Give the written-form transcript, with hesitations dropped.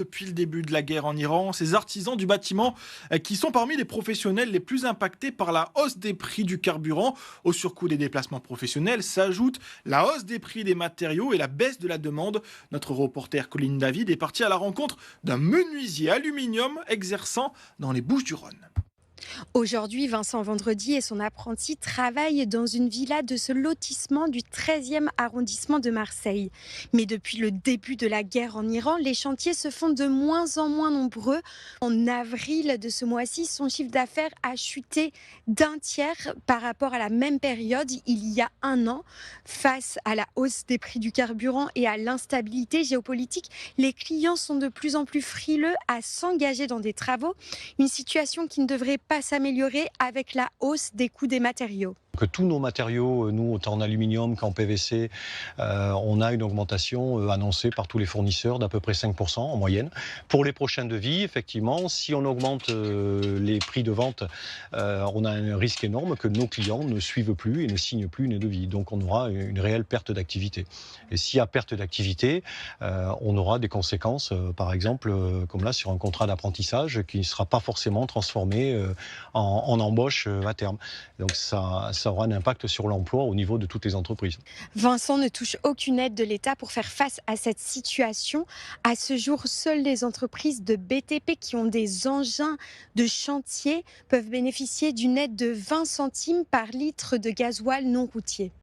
Depuis le début de la guerre en Iran, ces artisans du bâtiment qui sont parmi les professionnels les plus impactés par la hausse des prix du carburant. Au surcoût des déplacements professionnels s'ajoute la hausse des prix des matériaux et la baisse de la demande. Notre reporter Colline David est parti à la rencontre d'un menuisier aluminium exerçant dans les Bouches-du-Rhône. Aujourd'hui, Vincent Vendredi et son apprenti travaillent dans une villa de ce lotissement du 13e arrondissement de Marseille. Mais depuis le début de la guerre en Iran, les chantiers se font de moins en moins nombreux. En avril de ce mois-ci, son chiffre d'affaires a chuté d'un tiers par rapport à la même période il y a un an. Face à la hausse des prix du carburant et à l'instabilité géopolitique, les clients sont de plus en plus frileux à s'engager dans des travaux. Une situation qui ne devrait pas s'améliorer avec la hausse des coûts des matériaux. Que tous nos matériaux, nous, autant en aluminium qu'en PVC, on a une augmentation annoncée par tous les fournisseurs d'à peu près 5% en moyenne. Pour les prochains devis, effectivement, si on augmente les prix de vente, on a un risque énorme que nos clients ne suivent plus et ne signent plus les devis. Donc on aura une réelle perte d'activité. Et s'il y a perte d'activité, on aura des conséquences, par exemple, comme là, sur un contrat d'apprentissage qui ne sera pas forcément transformé en embauche à terme. Donc ça aura un impact sur l'emploi au niveau de toutes les entreprises. Vincent ne touche aucune aide de l'État pour faire face à cette situation. À ce jour, seules les entreprises de BTP qui ont des engins de chantier peuvent bénéficier d'une aide de 20 centimes par litre de gasoil non routier.